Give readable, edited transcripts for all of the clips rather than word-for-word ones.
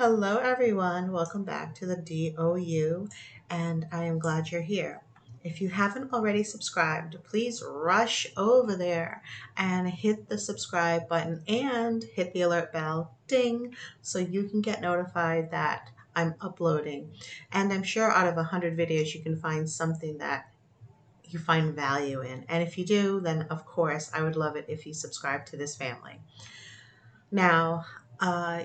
Hello, everyone. Welcome back to the DOU, and I am glad you're here. If you haven't already subscribed, please rush over there and hit the subscribe button and hit the alert bell, ding, so you can get notified that I'm uploading. And I'm sure out of 100 videos, you can find something that you find value in. And if you do, then of course, I would love it if you subscribe to this family. Now,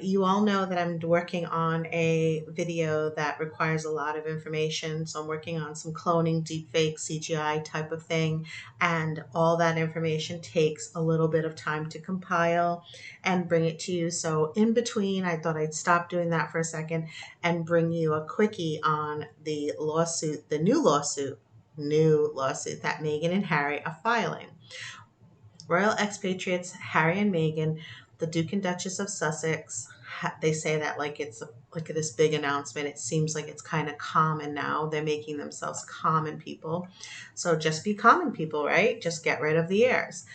you all know that I'm working on a video that requires a lot of information. So I'm working on some cloning, deepfake, CGI type of thing. And all that information takes a little bit of time to compile and bring it to you. So in between, I thought I'd stop doing that for a second and bring you a quickie on the lawsuit, the new lawsuit that Meghan and Harry are filing. Royal expatriates Harry and Meghan, the Duke and Duchess of Sussex, they say that like it's like this big announcement. It seems like it's kind of common now. They're making themselves common people. So just be common people, right? Just get rid of the heirs.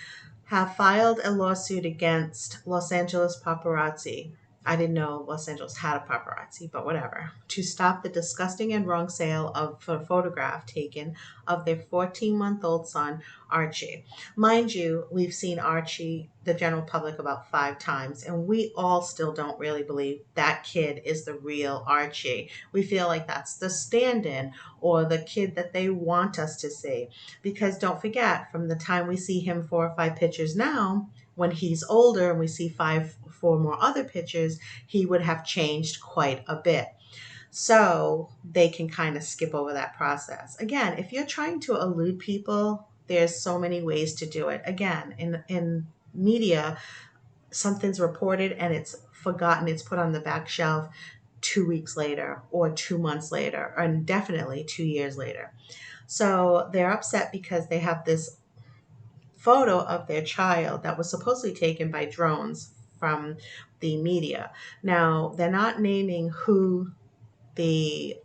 Have filed a lawsuit against Los Angeles paparazzi. I didn't know Los Angeles had a paparazzi, but whatever. To stop the disgusting and wrong sale of a photograph taken of their 14-month-old son, Archie. Mind you, we've seen Archie, the general public, about 5 times, and we all still don't really believe that kid is the real Archie. We feel like that's the stand in or the kid that they want us to see. Because don't forget, from the time we see him 4 or 5 pictures now, when he's older and we see four more other pictures, he would have changed quite a bit. So they can kind of skip over that process. Again, if you're trying to elude people, there's so many ways to do it. Again, in media, something's reported and it's forgotten, it's put on the back shelf 2 weeks later or 2 months later, and definitely 2 years later. So they're upset because they have this photo of their child that was supposedly taken by drones from the media. Now, they're not naming who the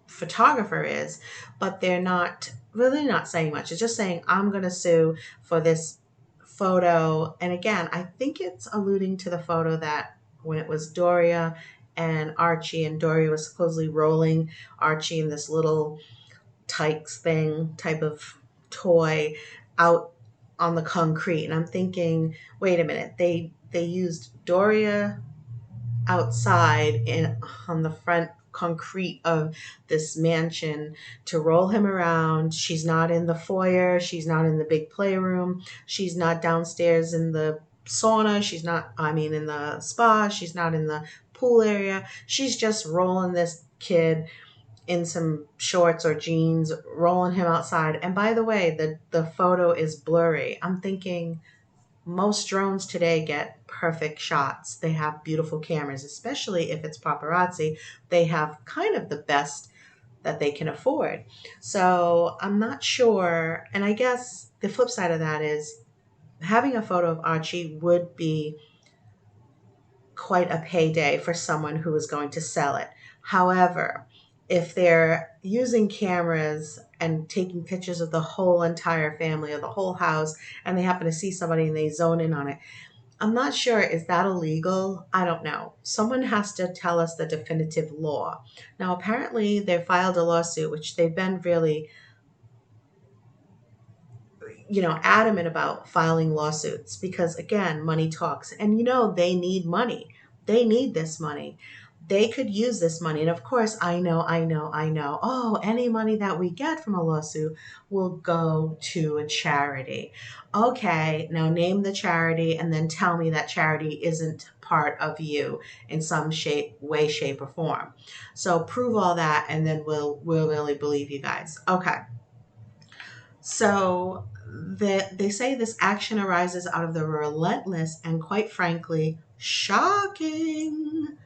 photographer is, but they're not really not saying much. It's just saying, I'm going to sue for this photo. And again, I think it's alluding to the photo that when it was Doria and Archie, and Doria was supposedly rolling Archie in this little Tykes thing type of toy out on the concrete. And I'm thinking, wait a minute, they used Doria outside in on the front concrete of this mansion to roll him around. She's not in the foyer, she's not in the big playroom, she's not downstairs in the sauna, she's not, I mean, in the spa, she's not in the pool area. She's just rolling this kid in some shorts or jeans, rolling him outside. And by the way, the photo is blurry. I'm thinking, most drones today get perfect shots. They have beautiful cameras, especially if it's paparazzi. They have kind of the best that they can afford. So I'm not sure. And I guess the flip side of that is having a photo of Archie would be quite a payday for someone who is going to sell it. However, if they're using cameras and taking pictures of the whole entire family or the whole house and they happen to see somebody and they zone in on it, I'm not sure, is that illegal? I don't know. Someone has to tell us the definitive law. Now, apparently, they filed a lawsuit, which they've been really, adamant about filing lawsuits because, again, money talks. And, they need money. They need this money. They could use this money. And of course, I know. Oh, any money that we get from a lawsuit will go to a charity. Okay, now name the charity and then tell me that charity isn't part of you in some way, shape, or form. So prove all that and then we'll really believe you guys. Okay. So they say this action arises out of the relentless and quite frankly shocking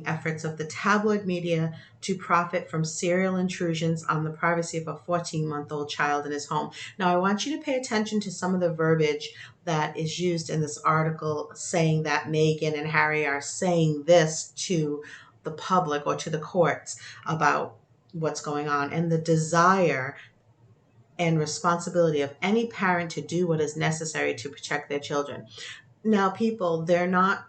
efforts of the tabloid media to profit from serial intrusions on the privacy of a 14-month-old child in his home. Now, I want you to pay attention to some of the verbiage that is used in this article saying that Meghan and Harry are saying this to the public or to the courts about what's going on and the desire and responsibility of any parent to do what is necessary to protect their children. Now, people, they're not,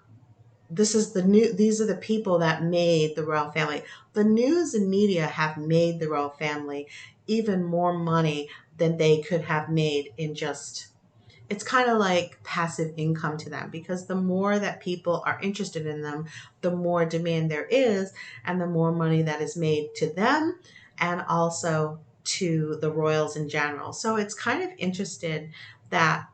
this is the new, these are the people that made the royal family. The news and media have made the royal family even more money than they could have made in just, it's kind of like passive income to them, because the more that people are interested in them, the more demand there is, and the more money that is made to them and also to the royals in general. So it's kind of interesting that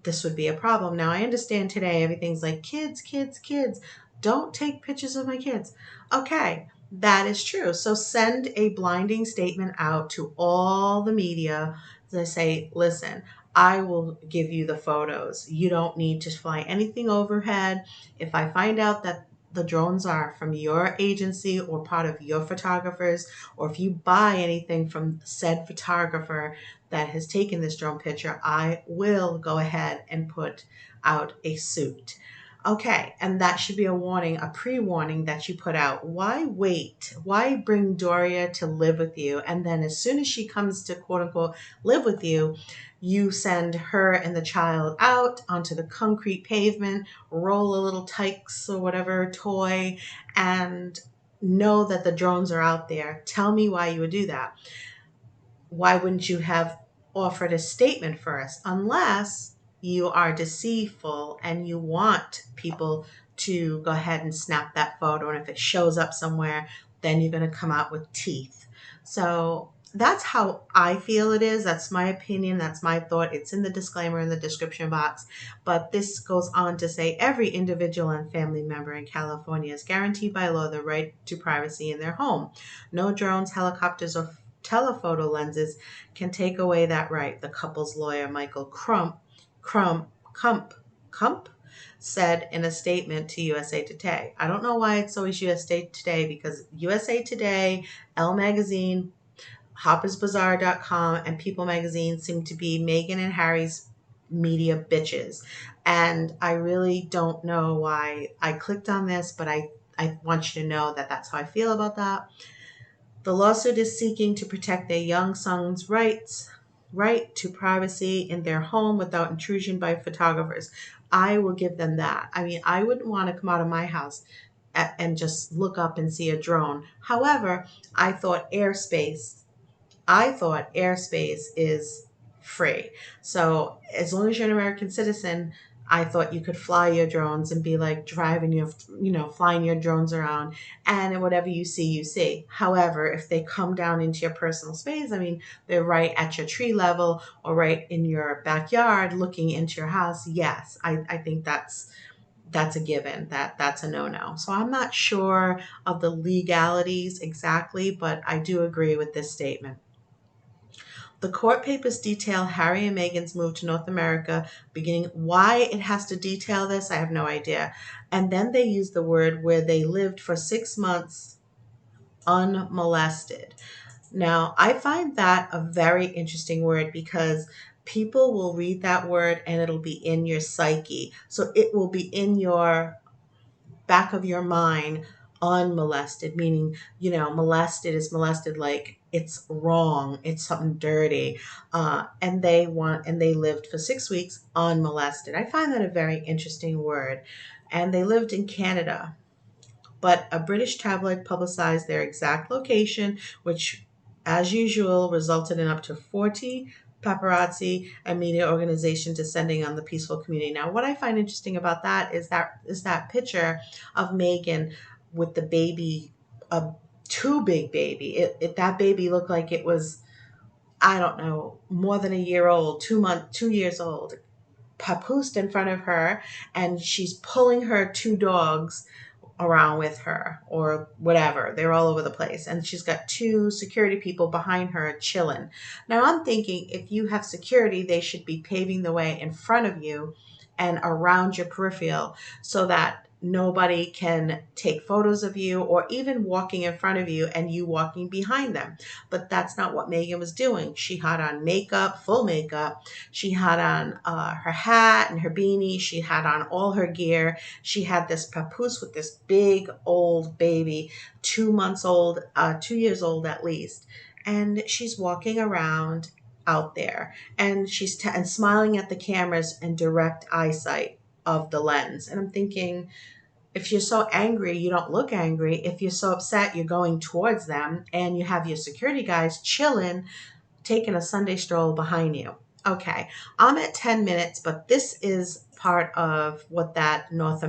this would be a problem. Now, I understand today everything's like kids, kids, kids. Don't take pictures of my kids. Okay, that is true. So send a blinding statement out to all the media. They say, listen, I will give you the photos. You don't need to fly anything overhead. If I find out that the drones are from your agency or part of your photographers, or if you buy anything from said photographer that has taken this drone picture, I will go ahead and put out a suit. Okay, and that should be a warning, a pre-warning that you put out. Why wait? Why bring Doria to live with you? And then as soon as she comes to quote unquote live with you send her and the child out onto the concrete pavement, roll a little tykes or whatever toy, and know that the drones are out there. Tell me why you would do that. Why wouldn't you have offered a statement first? Unless you are deceitful and you want people to go ahead and snap that photo. And if it shows up somewhere, then you're going to come out with teeth. So that's how I feel it is. That's my opinion. That's my thought. It's in the disclaimer in the description box. But this goes on to say every individual and family member in California is guaranteed by law the right to privacy in their home. No drones, helicopters, or telephoto lenses can take away that right, the couple's lawyer, Michael Kump, said in a statement to USA Today. I don't know why it's always USA Today, because USA Today, Elle Magazine, HoppersBazaar.com, and People Magazine seem to be Meghan and Harry's media bitches. And I really don't know why I clicked on this, but I want you to know that that's how I feel about that. The lawsuit is seeking to protect their young son's right to privacy in their home without intrusion by photographers. I will give them that. I mean, I wouldn't want to come out of my house and just look up and see a drone. However, I thought airspace is free. So as long as you're an American citizen, I thought you could fly your drones and be like driving flying your drones around, and whatever you see, you see. However, if they come down into your personal space, I mean, they're right at your tree level or right in your backyard looking into your house. Yes, I think that's a given. That's a no-no. So I'm not sure of the legalities exactly, but I do agree with this statement. The court papers detail Harry and Meghan's move to North America, beginning why it has to detail this, I have no idea. And then they use the word where they lived for 6 months unmolested. Now, I find that a very interesting word, because people will read that word and it'll be in your psyche. So it will be in your back of your mind unmolested, meaning, molested is molested like it's wrong, it's something dirty. And they lived for 6 weeks unmolested. I find that a very interesting word. And they lived in Canada, but a British tabloid publicized their exact location, which, as usual, resulted in up to 40 paparazzi and media organizations descending on the peaceful community. Now, what I find interesting about that is that picture of Meghan with the baby, a too big baby. That baby looked like it was, I don't know, more than a year old, 2 years old, papoosed in front of her, and she's pulling her two dogs around with her or whatever. They're all over the place. And she's got two security people behind her chilling. Now I'm thinking, if you have security, they should be paving the way in front of you and around your peripheral, so that nobody can take photos of you, or even walking in front of you and you walking behind them. But that's not what Meghan was doing. She had on makeup, full makeup. She had on her hat and her beanie. She had on all her gear. She had this papoose with this big old baby, 2 months old, 2 years old at least. And she's walking around out there, and she's and smiling at the cameras and direct eyesight of the lens. And I'm thinking, if you're so angry, you don't look angry. If you're so upset, you're going towards them, and you have your security guys chilling, taking a Sunday stroll behind you. Okay, I'm at 10 minutes, but this is part of what that North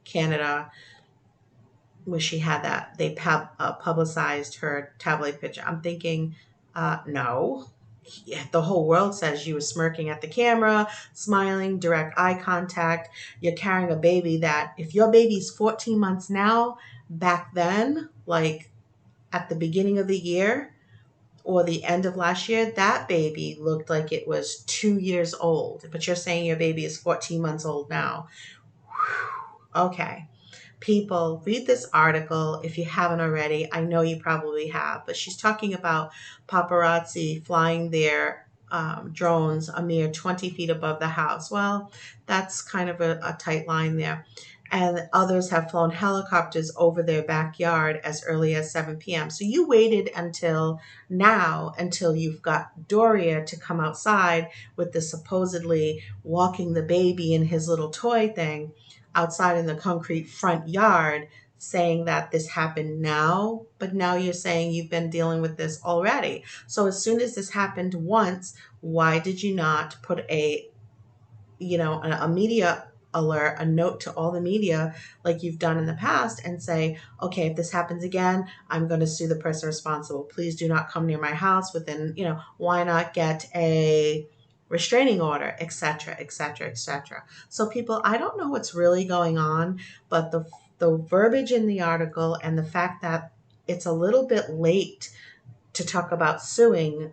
Canada, where she had that, they publicized her tabloid picture. I'm thinking, no. Yeah, the whole world says you were smirking at the camera, smiling, direct eye contact. You're carrying a baby that, if your baby's 14 months now, back then, like at the beginning of the year or the end of last year, that baby looked like it was 2 years old. But you're saying your baby is 14 months old now. Whew. Okay. People, read this article if you haven't already. I know you probably have, but she's talking about paparazzi flying their drones a mere 20 feet above the house. Well, that's kind of a tight line there. And others have flown helicopters over their backyard as early as 7 p.m. So you waited until now, until you've got Doria to come outside with the supposedly walking the baby in his little toy thing outside in the concrete front yard, saying that this happened now, but now you're saying you've been dealing with this already. So as soon as this happened once, why did you not put a media alert, a note to all the media like you've done in the past, and say, okay, if this happens again, I'm going to sue the person responsible. Please do not come near my house within, why not get a restraining order, etc., etc., etc. So people, I don't know what's really going on, but the verbiage in the article and the fact that it's a little bit late to talk about suing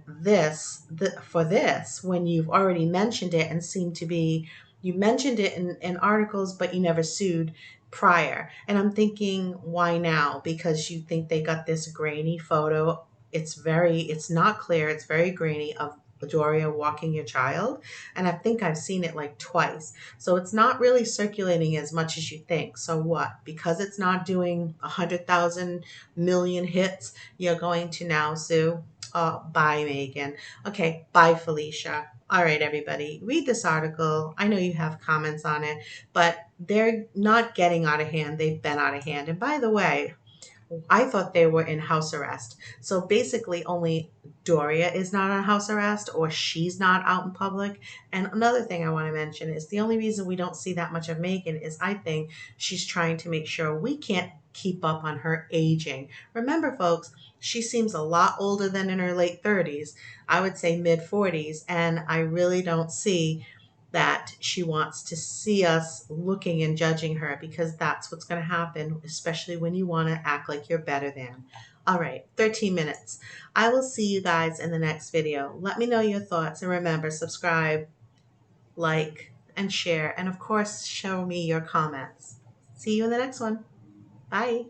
for this when you've already mentioned it and seem to be, you mentioned it in articles, but you never sued prior. And I'm thinking, why now? Because you think they got this grainy photo. It's not clear. It's very grainy of Doria walking your child. And I think I've seen it like twice. So it's not really circulating as much as you think. So what? Because it's not doing 100,000 million hits, you're going to now sue? Bye, Meghan. Okay, bye, Felicia. All right, everybody, read this article. I know you have comments on it, but they're not getting out of hand. They've been out of hand. And by the way, I thought they were in house arrest. So basically, only Doria is not on house arrest, or she's not out in public. And another thing I want to mention is the only reason we don't see that much of Meghan is I think she's trying to make sure we can't keep up on her aging. Remember, folks, she seems a lot older than in her late 30s. I would say mid 40s. And I really don't see that she wants to see us looking and judging her, because that's what's going to happen, especially when you want to act like you're better than. All right, 13 minutes. I will see you guys in the next video. Let me know your thoughts, and remember, subscribe, like, and share, and of course, show me your comments. See you in the next one. Bye.